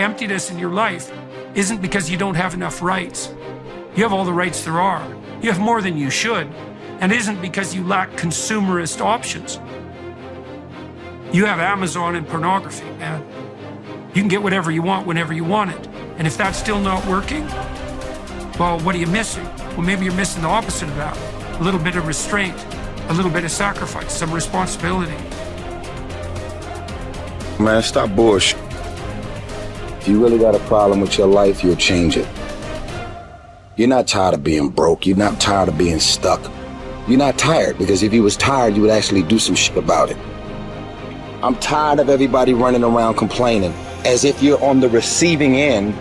emptiness in your life isn't because you don't have enough rights. You have all the rights there are. You have more than you should. And it isn't because you lack consumerist options. You have Amazon and pornography, man. You can get whatever you want whenever you want it. And if that's still not working, well, what are you missing? Well, maybe you're missing the opposite of that. A little bit of restraint, a little bit of sacrifice, some responsibility. Man, stop bullshit. If you really got a problem with your life, you'll change it. You're not tired of being broke. You're not tired of being stuck. You're not tired, because if you was tired, you would actually do some shit about it. I'm tired of everybody running around complaining as if you're on the receiving end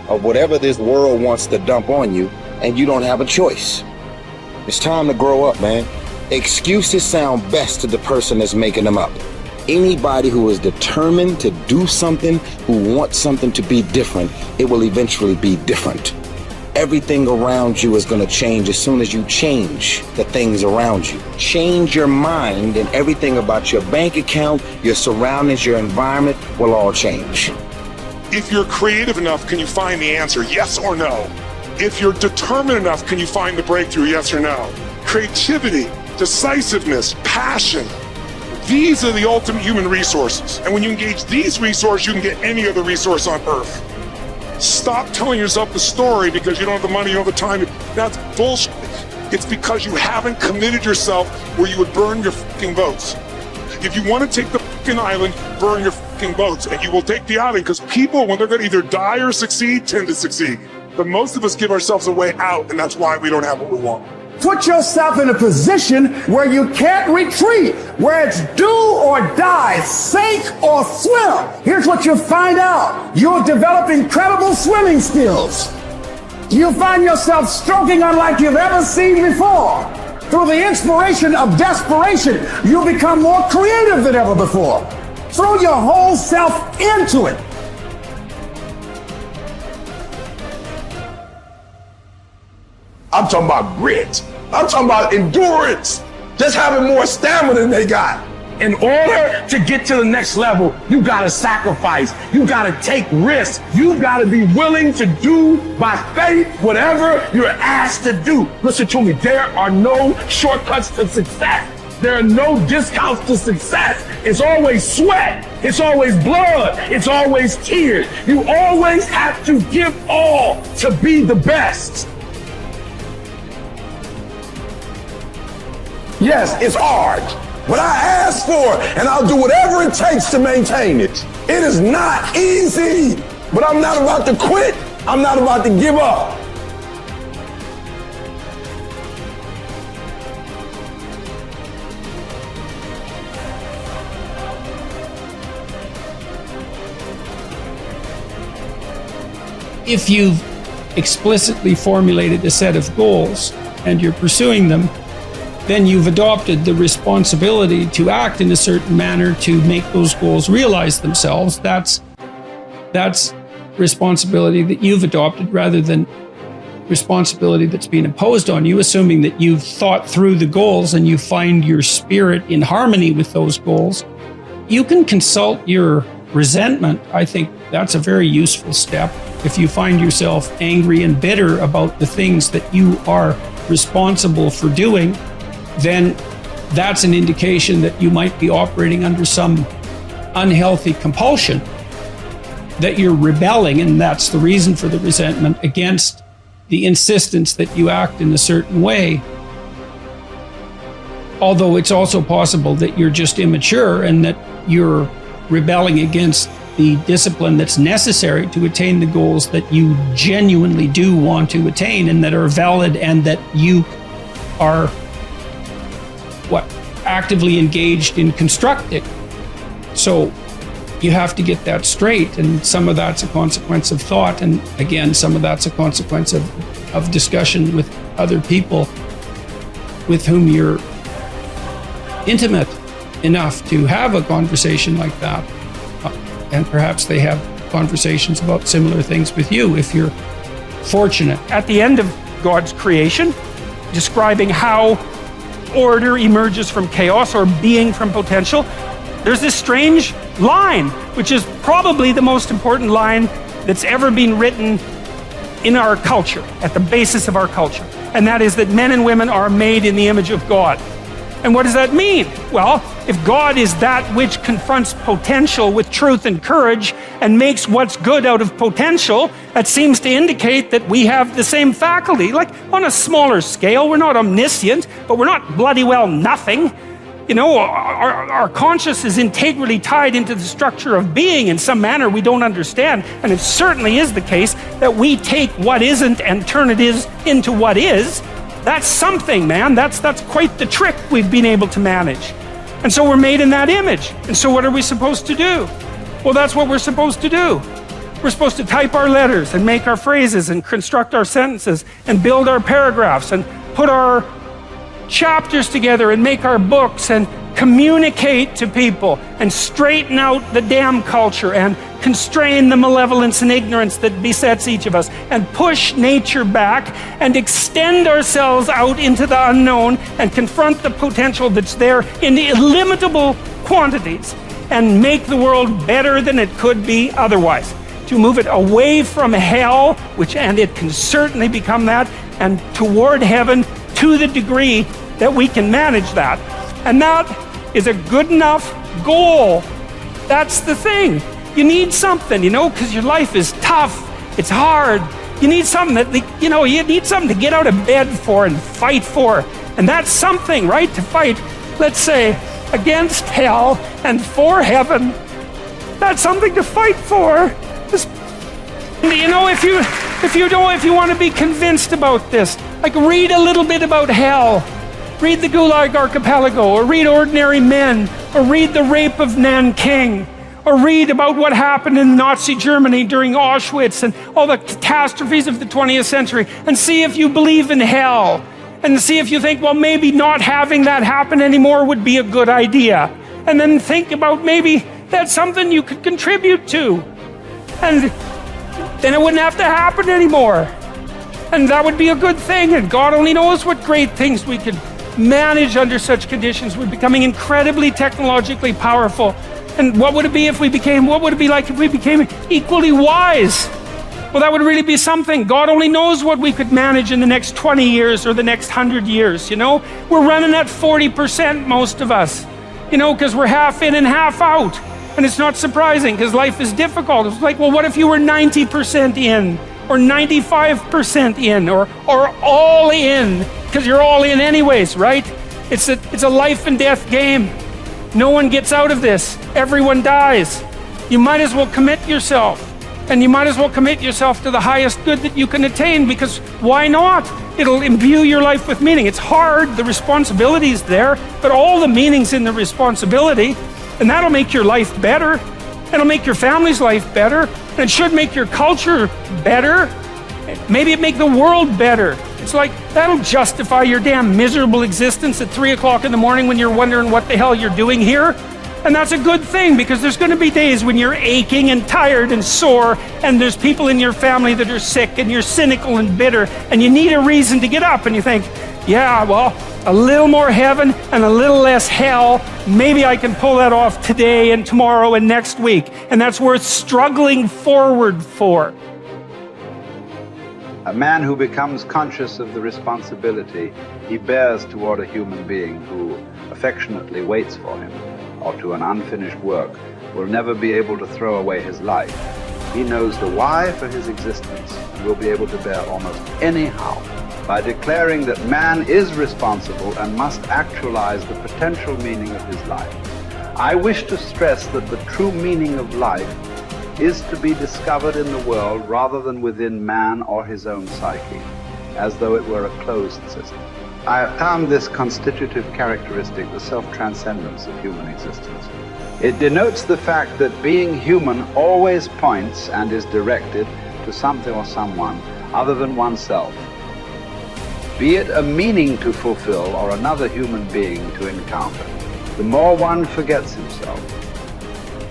of whatever this world wants to dump on you and you don't have a choice. It's time to grow up, man. Excuses sound best to the person that's making them up. Anybody who is determined to do something, who wants something to be different, it will eventually be different. Everything around you is going to change as soon as you change the things around you. Change your mind and everything about your bank account, your surroundings, your environment will all change. If you're creative enough, can you find the answer? Yes or no? If you're determined enough, can you find the breakthrough? Yes or no? Creativity, decisiveness, passion. These are the ultimate human resources. And when you engage these resources, you can get any other resource on earth. Stop telling yourself the story because you don't have the money, you don't have the time. That's bullshit. It's because you haven't committed yourself where you would burn your fucking votes. If you want to take the fucking island, burn your fucking votes, and you will take the island, because people, when they're going to either die or succeed, tend to succeed. But most of us give ourselves a way out, and that's why we don't have what we want. Put yourself in a position where you can't retreat, where it's do or die, sink or swim. Here's what you'll find out. You'll develop incredible swimming skills. You'll find yourself stroking unlike you've ever seen before. Through the inspiration of desperation, you'll become more creative than ever before. Throw your whole self into it. I'm talking about grit. I'm talking about endurance. Just having more stamina than they got. In order to get to the next level, you gotta sacrifice. You gotta take risks. You gotta be willing to do by faith whatever you're asked to do. Listen to me, there are no shortcuts to success. There are no discounts to success. It's always sweat. It's always blood. It's always tears. You always have to give all to be the best. Yes, it's hard, but I ask for it, and I'll do whatever it takes to maintain it. It is not easy, but I'm not about to quit. I'm not about to give up. If you've explicitly formulated a set of goals and you're pursuing them, then you've adopted the responsibility to act in a certain manner to make those goals realize themselves. That's responsibility that you've adopted rather than responsibility that's being imposed on you, assuming that you've thought through the goals and you find your spirit in harmony with those goals. You can consult your resentment. I think that's a very useful step. If you find yourself angry and bitter about the things that you are responsible for doing, then that's an indication that you might be operating under some unhealthy compulsion, that you're rebelling, and that's the reason for the resentment against the insistence that you act in a certain way. Although it's also possible that you're just immature and that you're rebelling against the discipline that's necessary to attain the goals that you genuinely do want to attain and that are valid and that you are actively engaged in constructing. So you have to get that straight, and some of that's a consequence of thought, and again, some of that's a consequence of discussion with other people with whom you're intimate enough to have a conversation like that, and perhaps they have conversations about similar things with you if you're fortunate. At the end of God's creation, describing how order emerges from chaos, or being from potential, there's this strange line, which is probably the most important line that's ever been written in our culture, at the basis of our culture. And that is that men and women are made in the image of God. And what does that mean? Well, if God is that which confronts potential with truth and courage and makes what's good out of potential, that seems to indicate that we have the same faculty. Like on a smaller scale, we're not omniscient, but we're not bloody well nothing. You know, our conscious is integrally tied into the structure of being in some manner we don't understand. And it certainly is the case that we take what isn't and turn it into what is. That's something, man. That's quite the trick we've been able to manage. And so we're made in that image. And so what are we supposed to do? Well, that's what we're supposed to do. We're supposed to type our letters and make our phrases and construct our sentences and build our paragraphs and put our chapters together and make our books and communicate to people and straighten out the damn culture and constrain the malevolence and ignorance that besets each of us and push nature back and extend ourselves out into the unknown and confront the potential that's there in the illimitable quantities and make the world better than it could be otherwise. To move it away from hell, and it can certainly become that, and toward heaven to the degree that we can manage that. And that is a good enough goal. That's the thing. You need something, you know, because your life is tough. It's hard. You need something that, you know, you need something to get out of bed for and fight for. And that's something, right? To fight, let's say, against hell and for heaven. That's something to fight for. You know, if you want to be convinced about this, like read a little bit about hell. Read the Gulag Archipelago, or read Ordinary Men, or read The Rape of Nanking, or read about what happened in Nazi Germany during Auschwitz and all the catastrophes of the 20th century, and see if you believe in hell, and see if you think, well, maybe not having that happen anymore would be a good idea. And then think about maybe that's something you could contribute to. And then it wouldn't have to happen anymore. And that would be a good thing, and God only knows what great things we could manage under such conditions. We're becoming incredibly technologically powerful. And what would it be like if we became equally wise? Well, that would really be something. God only knows what we could manage in the next 20 years or the next 100 years, you know? We're running at 40%, most of us, you know, because we're half in and half out. And it's not surprising because life is difficult. It's like, well, what if you were 90% in? Or 95% in, or all in, because you're all in anyways, right? It's a life and death game. No one gets out of this. Everyone dies. You might as well commit yourself. And you might as well commit yourself to the highest good that you can attain, because why not? It'll imbue your life with meaning. It's hard, the responsibility's there, but all the meaning's in the responsibility, and that'll make your life better. It'll make your family's life better. And it should make your culture better. Maybe it make the world better. It's like, that'll justify your damn miserable existence at 3 o'clock in the morning when you're wondering what the hell you're doing here. And that's a good thing, because there's going to be days when you're aching and tired and sore, and there's people in your family that are sick, and you're cynical and bitter, and you need a reason to get up, and you think, yeah, well, a little more heaven and a little less hell, maybe I can pull that off today and tomorrow and next week. And that's worth struggling forward for. A man who becomes conscious of the responsibility he bears toward a human being who affectionately waits for him, or to an unfinished work, will never be able to throw away his life. He knows the why for his existence and will be able to bear almost any how. By declaring that man is responsible and must actualize the potential meaning of his life. I wish to stress that the true meaning of life is to be discovered in the world rather than within man or his own psyche, as though it were a closed system. I have found this constitutive characteristic the self-transcendence of human existence. It denotes the fact that being human always points and is directed to something or someone other than oneself. Be it a meaning to fulfill or another human being to encounter, the more one forgets himself.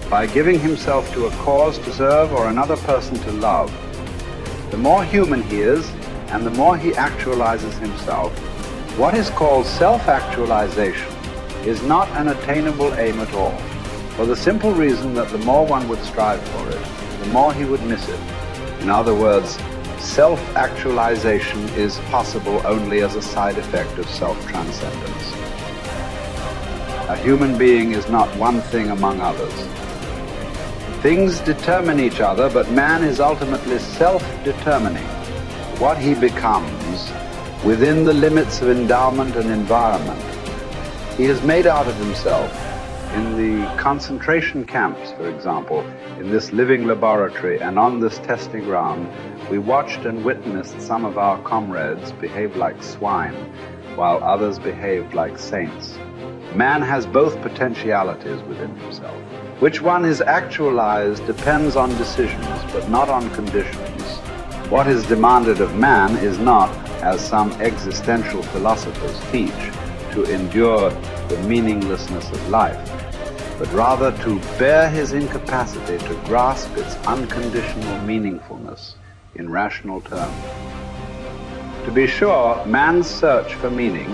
By giving himself to a cause to serve or another person to love, the more human he is and the more he actualizes himself. What is called self-actualization is not an attainable aim at all, for the simple reason that the more one would strive for it, the more he would miss it. In other words, self-actualization is possible only as a side effect of self-transcendence. A human being is not one thing among others. Things determine each other, but man is ultimately self-determining what he becomes within the limits of endowment and environment. He has made out of himself. In the concentration camps, for example, in this living laboratory and on this testing ground, we watched and witnessed some of our comrades behave like swine, while others behaved like saints. Man has both potentialities within himself. Which one is actualized depends on decisions, but not on conditions. What is demanded of man is not, as some existential philosophers teach, to endure the meaninglessness of life, but rather to bear his incapacity to grasp its unconditional meaningfulness in rational terms. To be sure, man's search for meaning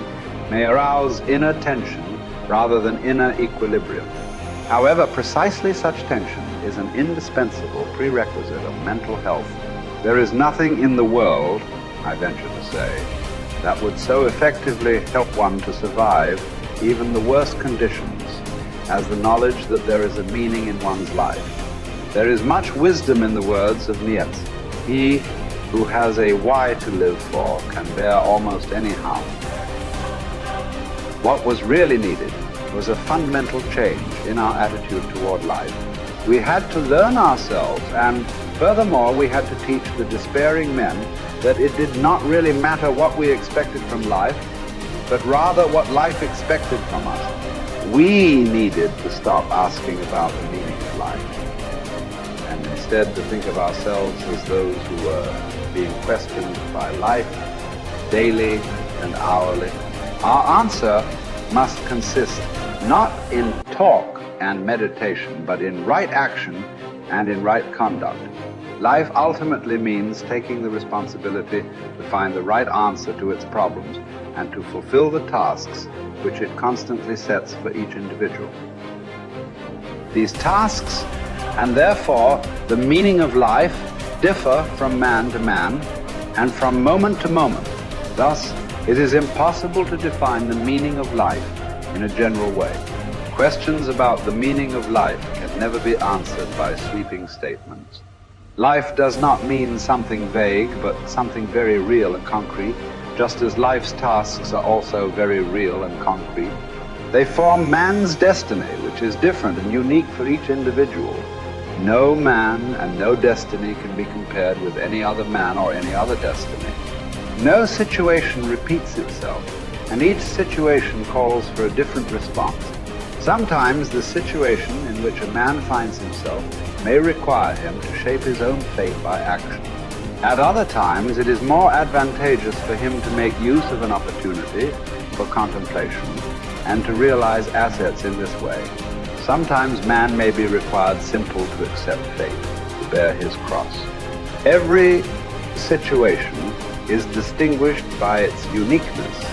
may arouse inner tension rather than inner equilibrium. However, precisely such tension is an indispensable prerequisite of mental health. There is nothing in the world, I venture to say, that would so effectively help one to survive even the worst conditions as the knowledge that there is a meaning in one's life. There is much wisdom in the words of Nietzsche. He who has a why to live for can bear almost any how. What was really needed was a fundamental change in our attitude toward life. We had to learn ourselves, and furthermore, we had to teach the despairing men that it did not really matter what we expected from life, but rather what life expected from us. We needed to stop asking about the meaning of life, and instead to think of ourselves as those who were being questioned by life daily and hourly. Our answer must consist not in talk and meditation, but in right action and in right conduct. Life ultimately means taking the responsibility to find the right answer to its problems and to fulfill the tasks which it constantly sets for each individual. These tasks, and therefore the meaning of life, differ from man to man and from moment to moment. Thus, it is impossible to define the meaning of life in a general way. Questions about the meaning of life can never be answered by sweeping statements. Life does not mean something vague, but something very real and concrete, just as life's tasks are also very real and concrete. They form man's destiny, which is different and unique for each individual. No man and no destiny can be compared with any other man or any other destiny. No situation repeats itself, and each situation calls for a different response. Sometimes the situation in which a man finds himself may require him to shape his own fate by action. At other times, it is more advantageous for him to make use of an opportunity for contemplation and to realize assets in this way. Sometimes man may be required simply to accept fate, to bear his cross. Every situation is distinguished by its uniqueness,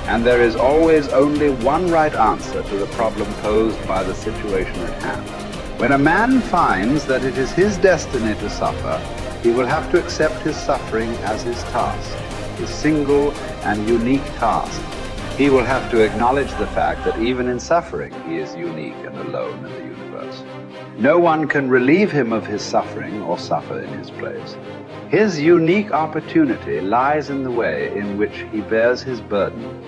and there is always only one right answer to the problem posed by the situation at hand. When a man finds that it is his destiny to suffer, he will have to accept his suffering as his task, his single and unique task. He will have to acknowledge the fact that even in suffering, he is unique and alone in the universe. No one can relieve him of his suffering or suffer in his place. His unique opportunity lies in the way in which he bears his burden